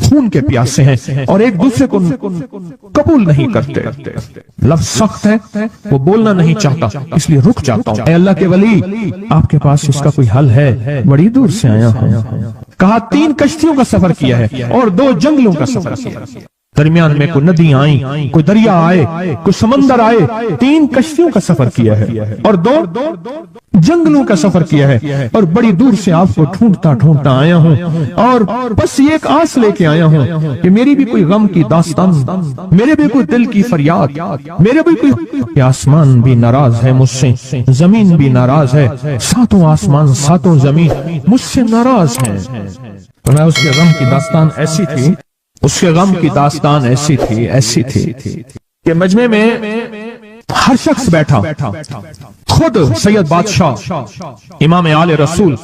خون کے پیاسے ہیں اور ایک دوسرے کو قبول نہیں کرتے. لفظ سخت ہے، وہ بولنا نہیں چاہتا، اس لیے رک جاتا ہوں. اے اللہ کے ولی، آپ کے پاس اس کا کوئی حل ہے؟ بڑی دور سے آیا ہوں. کہا 3 کشتیوں کا سفر کیا ہے اور 2 جنگلوں کا سفر کیا. درمیان میں کوئی ندی آئیں، کوئی دریا آئے، کوئی سمندر آئے. 3 کشتیوں کا سفر کیا ہے اور 2 جنگلوں کا سفر کیا ہے اور بڑی دور سے آپ کو ڈھونڈتا ڈھونڈتا آیا ہوں اور بس یہ ایک آس لے کے آیا ہوں کہ میری بھی کوئی غم کی داستان، میرے بھی کوئی دل کی فریاد، میرے بھی کوئی. آسمان بھی ناراض ہے مجھ سے، زمین بھی ناراض ہے، 7 آسمان 7 زمین مجھ سے ناراض ہیں. میں اس کے غم کی داستان ایسی تھی، اس کے غم کی داستان ایسی تھی کہ مجمع میں ہر شخص بیٹھا، خود سید بادشاہ امام آل رسول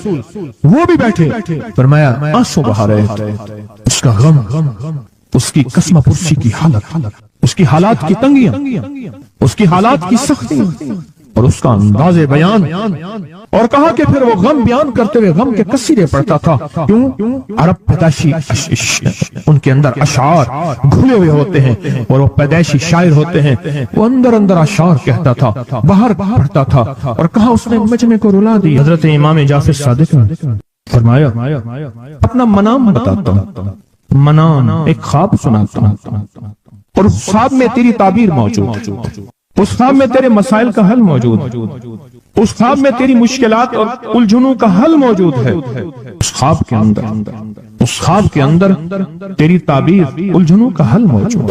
وہ بھی بیٹھے. فرمایا آنسو بہا رہے تھے. اس کا غم، اس کی قسمہ پرسی کی حالت، اس کی حالات کی تنگیاں، اس کی حالات کی سختی اور اس کا انداز بیان. اور کہا کہ پھر وہ غم بیان کرتے ہوئے غم کے قصیدے پڑھتا تھا. کیوں؟ عرب پیدائشی ان کے اندر اشعار گھلے ہوئے ہوتے ہیں اور وہ پیدائشی شاعر ہوتے ہیں. وہ اندر اندر اشعار کہتا تھا، باہر پڑھتا تھا. اور کہا اس نے مجمع کو رلا دی. حضرت امام جعفر صادق نے فرمایا اپنا منام بتاتا ہوں، منام ایک خواب سناتا ہوں اور اس خواب میں تیری تعبیر موجود ہے، اس خواب میں تیرے مسائل کا حل موجود ہے، اس خواب میں تیری مشکلات اور الجھنوں کا حل موجود ہے. اس خواب کے اندر تیری تعبیر، الجھنوں کا حل موجود.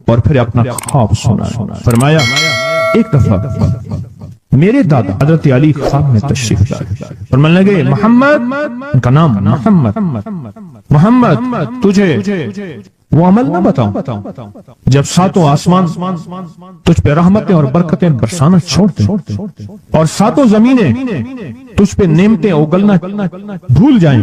اور پھر اپنا خواب سنا. فرمایا ایک دفعہ میرے دادا حضرت علی خواب میں تشریف لائے. فرمانے لگے محمد، ان کا نام محمد، تجھے وہ عمل نہ بتاؤں جب 7 آسمان تجھ پہ رحمتیں اور برکتیں برسانا چھوڑ دیں اور 7 زمینیں تجھ پہ نعمتیں اگلنا بھول جائیں.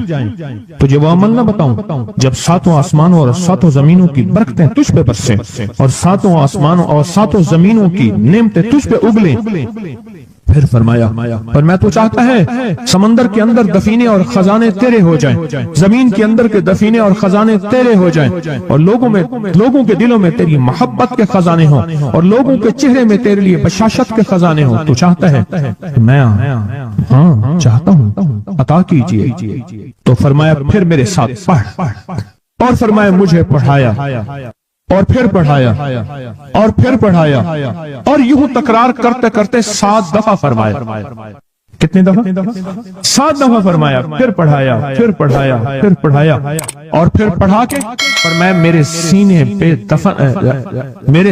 تجھے وہ عمل نہ بتاؤں جب 7 آسمانوں اور 7 زمینوں کی برکتیں تجھ پہ برسیں اور 7 آسمانوں اور 7 زمینوں کی نعمتیں تجھ پہ اگلیں. پھر فرمایا پر میں تو چاہتا ہے سمندر کے اندر دفینے اور خزانے تیرے ہو جائیں، زمین کے اندر کے دفینے اور خزانے تیرے ہو جائیں اور لوگوں کے دلوں میں تیری محبت کے خزانے ہوں اور لوگوں کے چہرے میں تیرے لیے بشاشت کے خزانے ہوں. تو چاہتا ہے؟ میں ہاں چاہتا ہوں، عطا کیجئے. تو فرمایا پھر میرے ساتھ پڑھ. اور فرمایا مجھے پڑھایا اور پھر پڑھایا اور پھر پڑھایا اور یوں تکرار کرتے کرتے 7 دفعہ فرمایا. کتنی دفعہ؟ 7 دفعہ فرمایا. پھر پڑھایا، پھر پڑھایا، پھر پڑھایا اور پھر پڑھا کے فرمایا میرے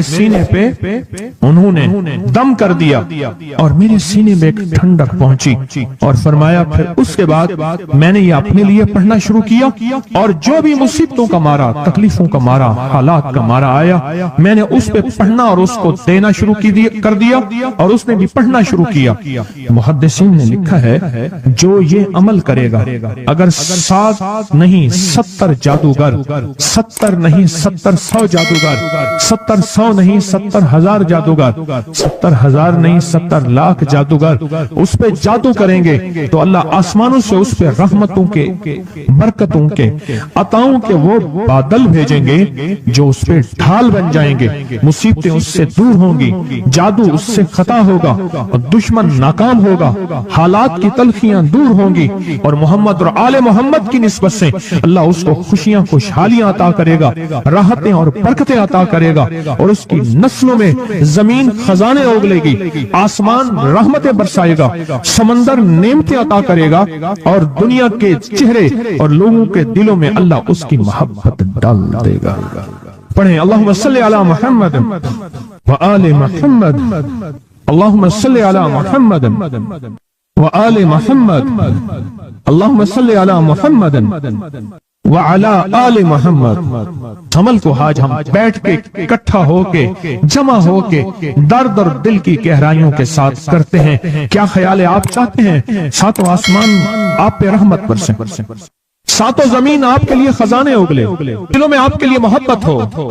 سینے پہ انہوں نے دم کر دیا اور میرے سینے میں ایک ٹھنڈک پہنچی. اور فرمایا پھر اس کے بعد میں نے یہ اپنے لیے پڑھنا شروع کیا اور جو بھی مصیبتوں کا مارا، تکلیفوں کا مارا، حالات کا مارا آیا، میں نے اس پہ پڑھنا اور اس کو دینا شروع کر دیا اور اس نے بھی پڑھنا شروع کیا. محدثین نے لکھا ہے جو یہ عمل کرے گا، اگر 7 نہیں 70 جادوگر، 70 نہیں 70 جادوگر، 70 نہیں 70,000 جادوگر، 70,000 نہیں 70 لاکھ جادوگر اس پہ جادو کریں گے تو اللہ آسمانوں سے اس پہ رحمتوں کے، برکتوں کے، عطاؤں کے وہ بادل بھیجیں گے جو اس پہ ڈھال بن جائیں گے. مصیبتیں اس سے دور ہوں گی، جادو اس سے خطا ہوگا اور دشمن ناکام ہوگا، حالات کی تلخیاں دور ہوں گی اور محمد اور آل محمد کی نسبت سے اللہ اس کو خوشیاں، خوشحالیاں عطا کرے گا، راحتیں اور برکتیں عطا کرے گا اور اس کی نسلوں میں زمین خزانے اگلے گی، آسمان رحمتیں برسائے گا، سمندر نعمتیں عطا کرے گا اور دنیا کے چہرے اور لوگوں کے دلوں میں اللہ اس کی محبت ڈال دے گا. پڑھیں اللہم صلی علی محمد وآل محمد، اللہم صلی علی محمد وآل محمد، اللہم صلی علی محمد وعلی آل محمد. عمل کو آج ہم بیٹھ کے اکٹھا ہو کے، جمع ہو کے، درد اور دل کی گہرائیوں کے ساتھ کرتے ہیں. کیا خیال ہے؟ آپ چاہتے ہیں 7 آسمان آپ پہ رحمت برسیں، 7 زمین آپ کے لیے خزانے اگلے، دلوں میں آپ کے لیے محبت ہو،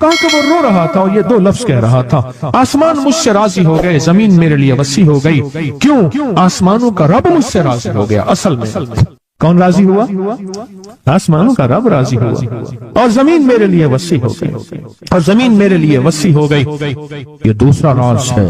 کہا کہ وہ رو رہا تھا اور یہ دو لفظ کہہ رہا تھا، آسمان مجھ سے راضی ہو گئے، زمین میرے لیے وسیع ہو گئی۔ کیوں؟ آسمانوں کا رب مجھ سے راضی ہو گیا۔ اصل میں کون راضی ہوا؟ آسمانوں کا رب راضی ہوا، اور زمین میرے لیے وسیع ہو گئی، اور زمین میرے لیے وسیع ہو گئی۔ یہ دوسرا راز ہے۔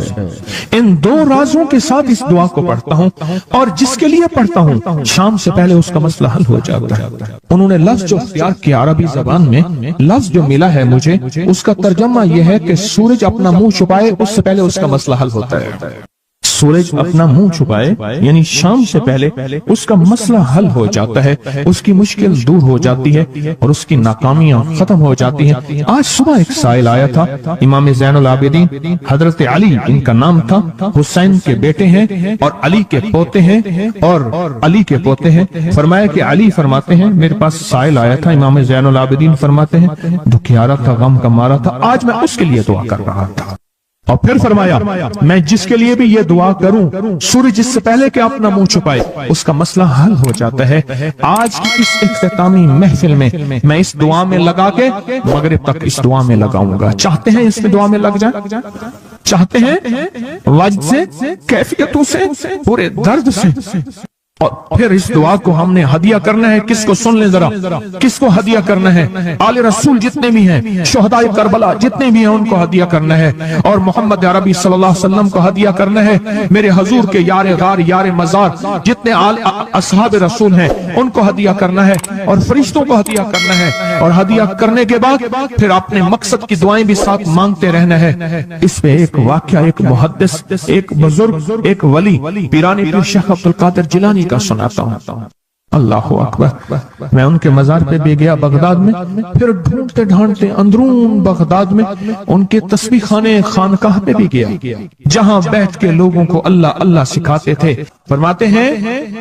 ان دو رازوں کے ساتھ اس دعا کو پڑھتا ہوں، اور جس کے لیے پڑھتا ہوں شام سے پہلے اس کا مسئلہ حل ہو جاتا ہے۔ انہوں نے لفظ جو اختیار کیا عربی زبان میں، لفظ جو ملا ہے مجھے، اس کا ترجمہ یہ ہے کہ سورج اپنا منہ چھپائے اس سے پہلے اس کا مسئلہ حل ہوتا ہے۔ سورج اپنا منہ چھپائے یعنی شام سے پہلے اس کا مسئلہ حل ہو جاتا ہے، اس کی مشکل دور ہو جاتی ہے اور اس کی ناکامیاں ختم ہو جاتی ہیں۔ آج صبح ایک سائل آیا تھا، امام زین العابدین حضرت علی ان کا نام تھا، حسین کے بیٹے ہیں اور علی کے پوتے ہیں، فرمایا کہ علی فرماتے ہیں میرے پاس سائل آیا تھا، امام زین العابدین فرماتے ہیں دکھیارا تھا، غم کا مارا تھا، آج میں اس کے لیے دعا کر رہا تھا۔ اور پھر فرمایا میں جس کے لیے بھی یہ دعا کروں سورج اس سے پہلے کہ اپنا منہ چھپائے اس کا مسئلہ حل ہو جاتا ہے۔ آج کی اس اختتامی محفل میں میں اس دعا میں لگا کے مغرب تک اس دعا میں لگاؤں گا۔ چاہتے ہیں اس میں دعا میں لگ جائیں؟ چاہتے ہیں وجد سے، کیفیتوں سے، پورے درد سے؟ اور پھر اس دعا کو ہم نے ہدیہ کرنا ہے۔ کس کو؟ سن لیں ذرا، کس کو ہدیہ کرنا ہے؟ آل رسول جتنے بھی ہیں، شہدائے کربلا جتنے بھی ہیں ان کو ہدیہ کرنا ہے، اور محمد عربی صلی اللہ علیہ وسلم کو ہدیہ کرنا ہے۔ میرے حضور کے یار غار یار مزار جتنے اصحاب رسول ہیں ان کو ہدیہ کرنا ہے، اور فرشتوں کو ہدیہ کرنا ہے، اور ہدیہ کرنے کے بعد پھر اپنے مقصد کی دعائیں بھی ساتھ مانگتے رہنا ہے۔ اس پہ ایک واقعہ، ایک محدث، ایک بزرگ، ایک ولی پیرانی پیر شیخ عبد القادر جیلانی کا سناتا ہوں۔ اللہ اکبر۔ میں ان کے مزار پہ بھی گیا بغداد میں، پھر ڈھونڈتے ڈھانڈتے اندرون بغداد میں ان کے تسبیح خانے خانقاہ پہ بھی گیا، جہاں بیٹھ کے لوگوں کو اللہ اللہ سکھاتے تھے۔ فرماتے ہیں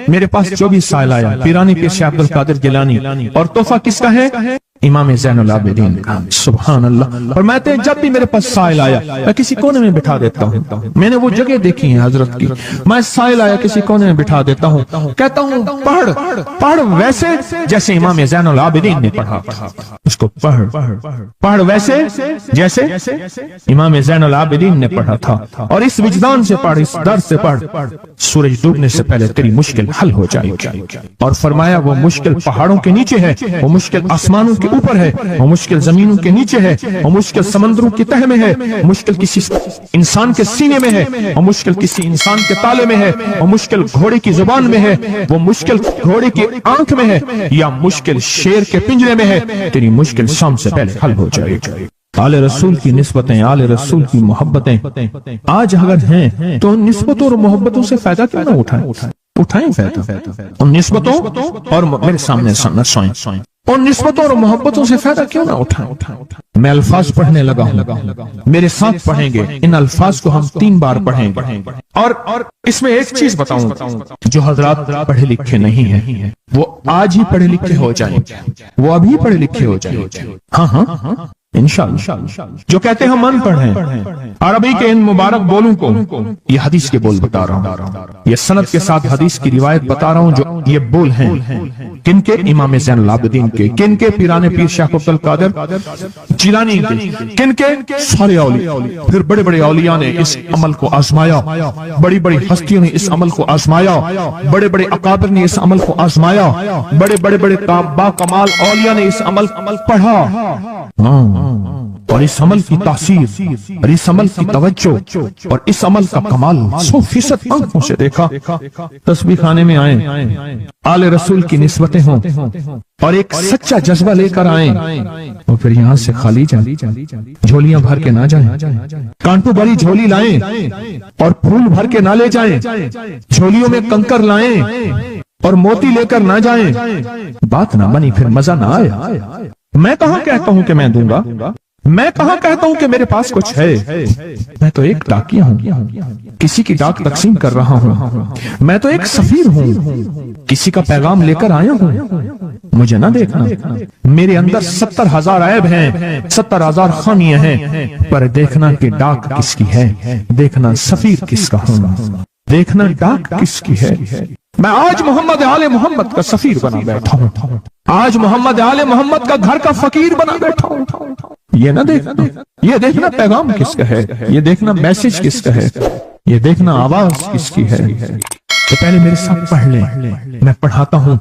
میرے پاس جو بھی سائل آیا پیرانی پیر شیخ عبد القادر جیلانی، اور تحفہ کس کا ہے؟ امام زین العابدین کا۔ سبحان اللہ۔ فرماتے ہیں جب بھی میرے پاس سائل آیا میں کسی کونے میں بٹھا دیتا ہوں، میں نے وہ جگہ دیکھی ہیں حضرت کی، میں سائل آیا کسی کونے میں بٹھا دیتا ہوں، کہتا ہوں پڑھ ویسے جیسے امام زین العابدین نے پڑھا، اس کو پڑھ ویسے جیسے امام زین العابدین نے پڑھا تھا، اور اس وجدان سے پڑھ، اس درد سے پڑھ، سورج ڈوبنے سے پہلے تیری مشکل حل ہو جائے گی۔ اور فرمایا وہ مشکل پہاڑوں کے نیچے ہے، وہ مشکل آسمانوں کے اوپر ہے، وہ مشکل زمینوں کے نیچے ہے، وہ مشکل سمندروں کی تہ میں ہے، مشکل کسی انسان کے سینے میں ہے، وہ مشکل کسی انسان کے تالے میں ہے، وہ مشکل گھوڑے کی زبان میں ہے، وہ مشکل گھوڑے کی آنکھ میں ہے، یا مشکل شیر کے پنجرے میں ہے، تیری مشکل شام سے پہلے حل ہو جائے گی۔ آل رسول کی نسبتیں، آل رسول کی محبتیں آج اگر ہیں تو ان نسبتوں اور محبتوں سے فائدہ کیوں نہ اٹھائیں فائدہ ان نسبتوں اور میرے سامنے سوئیں، ان نسبتوں اور محبتوں سے فائدہ کیوں نہ اٹھائیں۔ میں الفاظ پڑھنے لگا ہوں، میرے ساتھ پڑھیں گے، ان الفاظ کو ہم 3 بار پڑھیں گے، اور اس میں ایک چیز بتاؤں جو حضرات پڑھے لکھے نہیں ہیں وہ آج ہی پڑھے لکھے ہو جائیں، وہ ابھی پڑھے لکھے ہو جائیں۔ ہاں انشاءاللہ۔ جو کہتے ہیں من پڑھیں، عربی کے ان مبارک بولوں کو، یہ حدیث کے بول بتا رہا ہوں، یہ سند کے ساتھ حدیث کی روایت بتا رہا ہوں، جو یہ بول ہیں کن کے؟ امام زین العابدین کے۔ کن کے؟ پیران پیر شیخ عبد القادر جیلانی کے۔ کن کے؟ سارے اولیاء۔ پھر بڑے بڑے اولیاء نے اس عمل کو آزمایا، بڑی بڑی ہستیوں نے اس عمل کو آزمایا، بڑے بڑے اکابر نے اس عمل کو آزمایا، بڑے بڑے با کمال اولیاء نے اس عمل پڑھا، اور اس عمل کی تاثیر اور اس عمل کی توجہ اور اس عمل کا کمال 100% آنکھوں سے دیکھا۔ تسبیح خانے میں آئیں، آل رسول کی نسبتیں ہوں، اور ایک سچا جذبہ لے کر آئیں، اور پھر یہاں سے خالی جائیں، جھولیاں بھر کے نہ جائیں، کانٹوں بھری جھولی لائیں اور پھول بھر کے نہ لے جائیں، جھولیوں میں کنکر لائیں اور موتی لے کر نہ جائیں، بات نہ بنی پھر مزہ نہ آئے۔ میں کہاں کہتا ہوں کہ میں دوں گا، میں کہاں کہتا ہوں کہ میرے پاس کچھ ہے، میں تو ایک ڈاکیہ ہوں، کسی کی ڈاک تقسیم کر رہا ہوں، میں تو ایک سفیر ہوں، کسی کا پیغام لے کر آیا ہوں۔ مجھے نہ دیکھنا، میرے اندر 70,000 عیب ہیں، 70,000 خامیاں ہیں، پر دیکھنا کہ ڈاک کس کی ہے، دیکھنا سفیر کس کا ہوں، دیکھنا ڈاک کس کی ہے۔ میں آج محمد آل محمد کا سفیر بنا بیٹھا ہوں، آج محمد آل محمد کا گھر کا فقیر بنا بیٹھا ہوں، یہ نہ دیکھنا، یہ دیکھنا پیغام کس کا ہے، یہ دیکھنا میسج کس کا ہے، یہ دیکھنا آواز کس کی ہے۔ تو پہلے میرے ساتھ پڑھ لیں، میں پڑھاتا ہوں،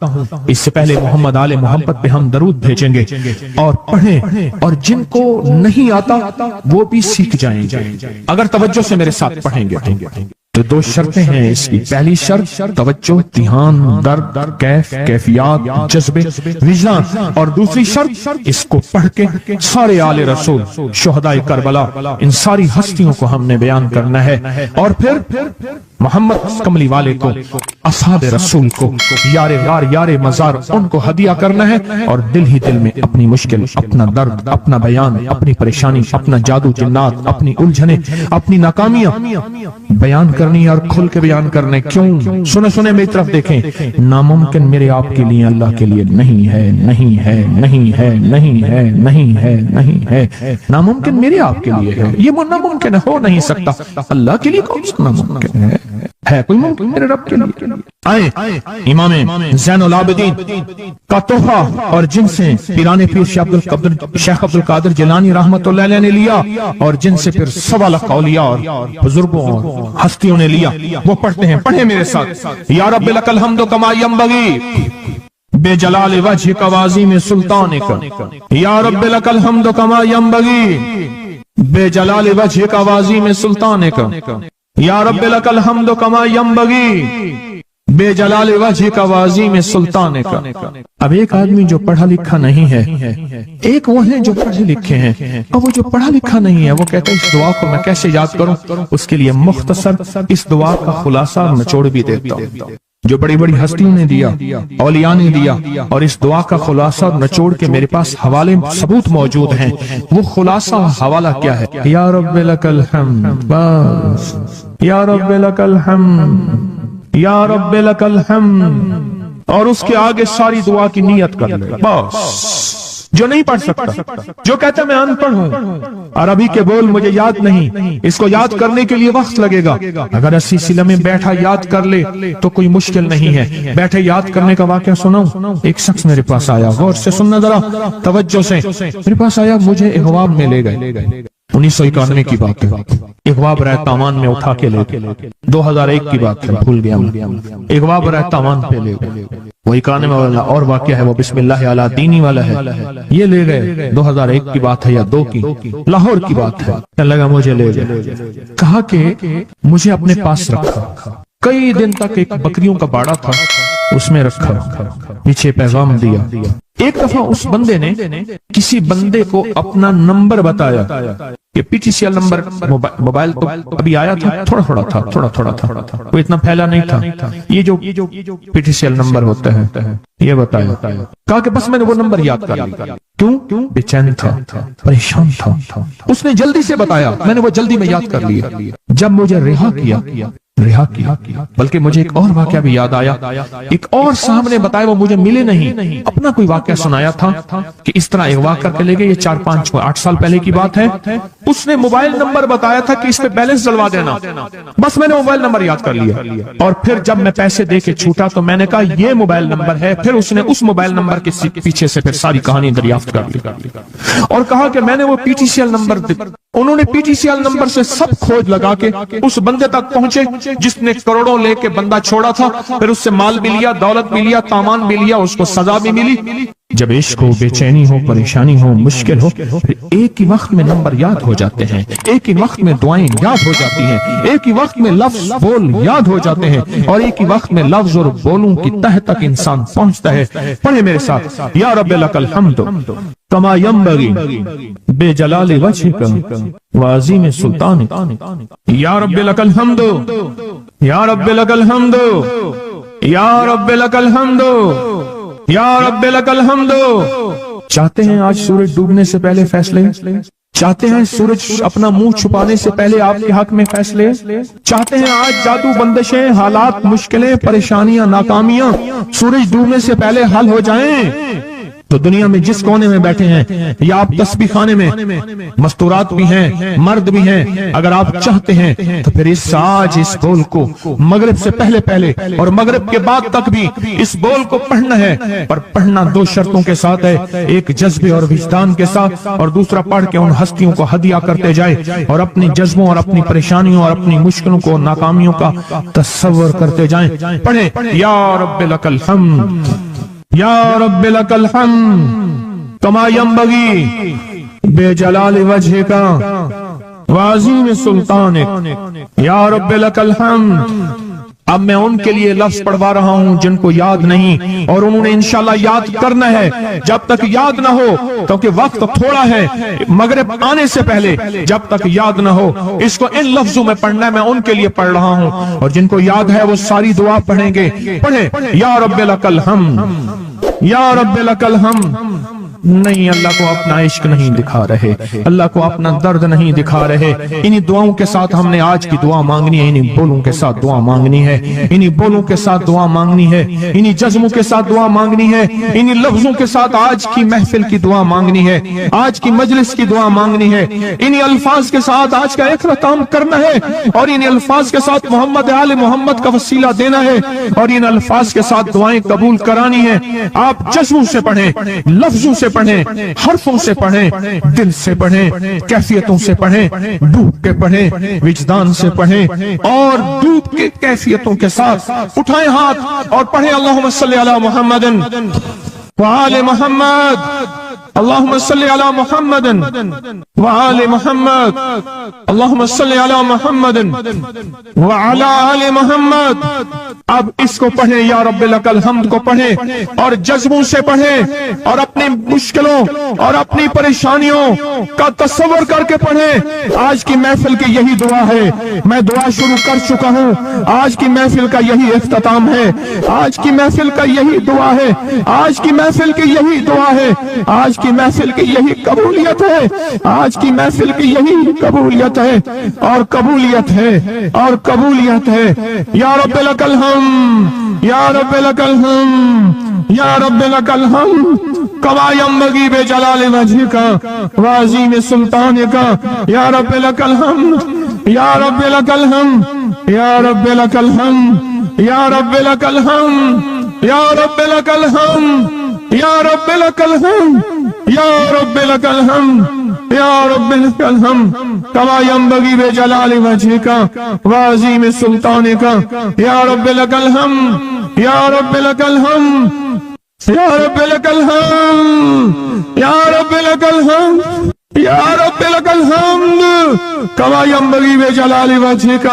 اس سے پہلے محمد آل محمد پہ ہم درود بھیجیں گے اور پڑھیں، اور جن کو نہیں آتا وہ بھی سیکھ جائیں گے اگر توجہ سے میرے ساتھ پڑھیں گے۔ تو دو شرطیں ہیں اس کی، پہلی شرط توجہ، دھیان، درد، کیفیات، جذبے، وجدان، اور دوسری شرط اس کو پڑھ کے سارے آل رسول، شہداء کربلا، ان ساری ہستیوں کو ہم نے بیان کرنا ہے، اور پھر محمد کملی والے کو، اصحاب رسول کو، یار غار یار مزار، ان کو ہدیہ کرنا ہے، اور دل ہی دل میں اپنی مشکل، اپنا درد، اپنا بیان، اپنی پریشانی، اپنا جادو جنات، اپنی الجھنیں، اپنی ناکامیاں بیان کرنی اور کھل کے بیان کرنے۔ کیوں؟ سنے میری طرف دیکھیں، ناممکن میرے آپ کے لیے اللہ کے لیے نہیں ہے، نہیں ہے، نہیں ہے، نہیں ہے، نہیں ہے، نہیں ہے۔ ناممکن میرے آپ کے لیے ہے، یہ ناممکن ہو نہیں سکتا، اللہ کے لیے کون سا ناممکن ہے کوئی ممکن میرے رب کے لیے؟ آئیں امام زین العابدین کا تحفہ، اور جن سے پیران پیر شیخ عبد القادر جیلانی رحمت اللہ علیہ نے لیا، اور جن سے پھر سوا لاکھ اولیاء اور بزرگوں اور ہستیوں نے لیا، وہ پڑھتے ہیں، پڑھیں میرے ساتھ۔ یا رب لک الحمد کما ینبغی بے جلال وجہک وعظیم سلطانک، یا رب لک الحمد کما ینبغی بے جلال وجہک وعظیم سلطانک، یا رب لک الحمد کما ینبغی بے جلال وجہک وعظیم سلطانک۔ اب ایک آدمی جو پڑھا لکھا نہیں ہے، ایک وہ ہیں جو پڑھے لکھے ہیں، اور وہ جو پڑھا لکھا نہیں ہے وہ کہتا ہے اس دعا کو میں کیسے یاد کروں؟ اس کے لیے مختصر اس دعا کا خلاصہ نچوڑ بھی دیتا ہوں جو بڑی بڑی ہستیوں نے دیا، اولیاء نے دیا، اور اس دعا کا خلاصہ نچوڑ کے میرے پاس حوالے ثبوت موجود ہیں۔ وہ خلاصہ حوالہ کیا ہے؟ یا رب لک الحمد، بس یا رب لک الحمد، یا رب لک الحمد، اور اس کے آگے ساری دعا کی نیت کر لے۔ بس جو نہیں پڑھ سکتا، جو کہتا ہے میں ان پڑھ ہوں، عربی کے بول مجھے یاد نہیں، اس کو یاد کرنے کے لیے وقت لگے گا، اگر اسی سلسلے میں بیٹھا یاد کر لے تو کوئی مشکل نہیں ہے۔ بیٹھے یاد کرنے کا واقعہ سناؤں؟ ایک شخص میرے پاس آیا، غور سے سننا ذرا توجہ سے، میرے پاس آیا، مجھے اغواب میں لے گئے، 1991 کی بات ہے، اغواب رائے تامان میں اٹھا کے لے گئے، 2001 کی بات ہے، بھول گیا میں، اغواب رائے تامان پہ لے گئے، وہ 91 والا اور واقعہ ہے، وہ بسم اللہ علی دینی والا ہے، یہ لے گئے 2001 کی بات ہے یا 2 کی، لاہور کی بات ہے، لگا مجھے لے گئے، کہا کہ مجھے اپنے پاس رکھا، کئی دن تک ایک بکریوں کا باڑا تھا اس میں رکھا، پیچھے پیغام دیا۔ ایک دفعہ اس بندے نے کسی بندے کو اپنا نمبر بتایا، یہ P T C L number, mobile تو ابھی آیا تھا، تھوڑا تھا، وہ اتنا پھیلا نہیں تھا، یہ جو P T C L number ہوتا ہے یہ بتایا، کہا کہ بس میں نے وہ نمبر یاد کر لیا۔ کیوں؟ بے چین تھا، پریشان تھا، اس نے جلدی سے بتایا، میں نے وہ جلدی میں یاد کر لیا۔ جب مجھے رہا کیا، بلکہ مجھے ایک اور واقعہ بھی یاد آیا، ایک اور صاحب نے بتایا، وہ مجھے ملے نہیں، اپنا کوئی واقعہ سنایا تھا کہ اس طرح اغوا کر کے لے گئے، یہ 4-5-8 سال پہلے کی بات ہے۔ اس نے موبائل نمبر بتایا تھا کہ اس پہ بیلنس ڈلوا دینا، بس میں نے موبائل نمبر یاد کر لیا، اور پھر جب میں پیسے دے کے چھوٹا تو میں نے کہا یہ موبائل نمبر ہے، پھر اس نے اس موبائل نمبر کے پیچھے سے پھر ساری کہانی دریافت کر لی، اور کہا کہ میں نے وہ P T C L number, انہوں نے P T C L number سے سب کھوج لگا کے اس بندے تک پہنچے جس نے کروڑوں لے کے بندہ چھوڑا تھا، پھر اس سے مال بھی لیا، دولت بھی لیا، تامان بھی لیا، اس کو سزا بھی ملی۔ جب عشق ہو، بے چینی ہو، پریشانی ہو، مشکل ہو، پھر ایک ہی وقت میں نمبر یاد ہو جاتے ہیں، ایک ہی وقت میں دعائیں یاد ہو جاتی ہیں، ایک ہی وقت میں لفظ بول یاد ہو جاتے ہیں، اور ایک ہی وقت میں لفظ اور بولوں کی تہ تک انسان پہنچتا ہے۔ پڑھیں میرے ساتھ، یا رب لک الحمد کما ینبغی بے جلال وجہک وعظیم سلطانک، یا رب لک الحمد، یا رب لک الحمد، یا رب لک الحمد، یا رب لک الحمد۔ چاہتے ہیں آج سورج ڈوبنے سے پہلے فیصلے؟ چاہتے ہیں سورج اپنا منہ چھپانے سے پہلے آپ کے حق میں فیصلے؟ چاہتے ہیں آج جادو، بندشیں، حالات، مشکلیں، پریشانیاں، ناکامیاں سورج ڈوبنے سے پہلے حل ہو جائیں؟ تو دنیا میں جس کونے میں بیٹھے ہیں یا آپ تسبیح خانے میں، مستورات بھی ہیں، مرد بھی ہیں، اگر آپ چاہتے ہیں تو پھر اس بول کو مغرب سے پہلے اور مغرب کے بعد تک بھی اس بول کو پڑھنا ہے، پر پڑھنا 2 شرطوں کے ساتھ ہے، ایک جذبے اور وجدان کے ساتھ، اور دوسرا پڑھ کے ان ہستیوں کو ہدیہ کرتے جائیں اور اپنی جذبوں اور اپنی پریشانیوں اور اپنی مشکلوں کو، ناکامیوں کا تصور کرتے جائیں۔ پڑھیں یا رب لک الحمد یا رب لک الحمد کما ینبغی بے جلال وجہک وعظیم سلطانک یا رب لک الحمد۔ اب میں ان کے لیے لفظ پڑھوا رہا ہوں جن کو یاد نہیں، اور انہوں نے انشاءاللہ یاد کرنا ہے، جب تک یاد نہ ہو، کیونکہ وقت تھوڑا ہے، مغرب آنے سے پہلے جب تک یاد نہ ہو اس کو ان لفظوں میں پڑھنا ہے۔ میں ان کے لیے پڑھ رہا ہوں، اور جن کو یاد ہے وہ ساری دعا پڑھیں گے۔ پڑھیں یا رب لک الحمد یا رب لک الحمد۔ نہیں، اللہ کو اپنا عشق نہیں دکھا رہے، اللہ کو اپنا درد نہیں دکھا رہے۔ انہی دعاؤں کے ساتھ ہم نے آج کی دعا مانگنی ہے، انہی بولوں کے ساتھ دعا مانگنی ہے، انہی بولوں کے ساتھ دعا مانگنی ہے، انہی جذبوں کے ساتھ دعا مانگنی ہے، انہی لفظوں کے ساتھ آج کی محفل کی دعا مانگنی ہے، آج کی مجلس کی دعا مانگنی ہے، انہی الفاظ کے ساتھ آج کا اختتام کرنا ہے، اور انہی الفاظ کے ساتھ محمد آل محمد کا وسیلہ دینا ہے، اور ان الفاظ کے ساتھ دعائیں قبول کرانی ہے۔ آپ جذبوں سے پڑھیں، لفظوں سے پڑھیں، حرفوں سے پڑھیں، دل سے پڑھیں، کیفیتوں سے پڑھیں، ڈوب کے پڑھیں، وجدان سے پڑھیں، اور ڈوب کے کیفیتوں کے ساتھ اٹھائیں ہاتھ اور پڑھیں اللہم صلی علی محمد وآل محمد، اللہم صلی علی محمد وآل محمد، اللہم صلی علی محمد وعلی آل محمد۔ اب اس کو پڑھیں، یا رب لک الحمد کو پڑھیں، اور جذبوں سے پڑھیں، اور اپنی مشکلوں اور اپنی پریشانیوں کا تصور کر کے پڑھیں۔ آج کی محفل کی یہی دعا ہے، میں دعا شروع کر چکا ہوں، آج کی محفل کا یہی اختتام ہے، آج کی محفل کا یہی دعا ہے، آج کی محفل کی یہی دعا ہے، آج کی محفل کی یہی قبولیت ہے، آج کی محفل کی یہی قبولیت ہے، اور قبولیت ہے، اور قبولیت ہے۔ یا رب لک الحمد یا رب لک الحمد یا رب لک الحمد کما ینبغی بجلال وجہک وعظیم سلطانک یا رب لک الحمد یا رب لک الحمد یا رب لک الحمد یا رب لک الحمد یا رب لک الحمد یا رب لک الحمد یا رب لک الحمد یا رب لک الحمد کما ینبغی بجلال وجہک وعظیم سلطانک یا رب لک الحمد یا رب لک الحمد یا رب لک الحمد یا رب لک الحمد یا رب لک الحمد کما ینبغی بجلال وجہک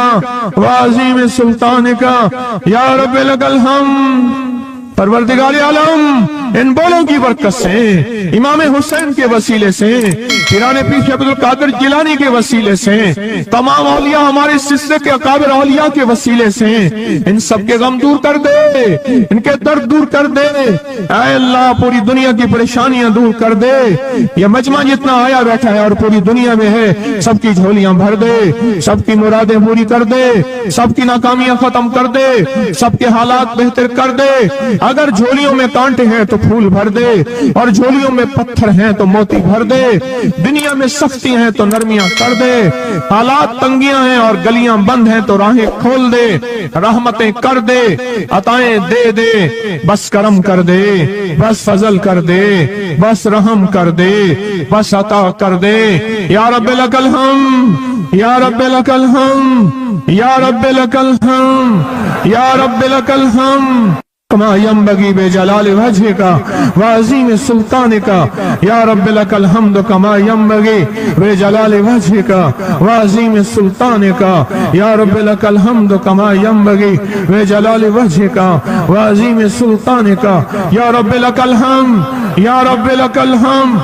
وعظیم سلطانک یا رب لک الحمد۔ پروردگار عالم ان بولوں کی برکت سے، امام حسین کے وسیلے سے، پیران پیر عبد القادر جیلانی کے وسیلے سے، تمام اولیاء ہمارے سلسلے کے اکابر اولیاء کے وسیلے سے ان سب کے غم دور کر دے، ان کے درد دور کر دے، اے اللہ پوری دنیا کی پریشانیاں دور کر دے۔ یہ مجمع جتنا آیا بیٹھا ہے اور پوری دنیا میں ہے، سب کی جھولیاں بھر دے، سب کی مرادیں پوری کر دے، سب کی ناکامیاں ختم کر دے، سب کے حالات بہتر کر دے۔ اگر جھولیوں میں کانٹے ہیں تو پھول بھر دے، اور جھولیوں میں پتھر ہیں تو موتی بھر دے، دنیا میں سختی ہیں تو نرمیاں کر دے، حالات تنگیاں ہیں اور گلیاں بند ہیں تو راہیں کھول دے، رحمتیں کر دے، عطائیں دے دے، بس کرم کر دے، بس فضل کر دے، بس رحم کر دے، بس عطا کر دے۔ یا رب لک الحمد یا رب لک الحمد یا رب لک الحمد یا رب لک الحمد کما ینبغی بجلال وجہک وعظیم سلطانک یا رب لک الحمد کما ینبغی بجلال وجہک وعظیم سلطانک یا رب لک الحمد کما ینبغی بجلال وجہک وعظیم سلطانک یا رب لک الحمد یا رب لک الحمد۔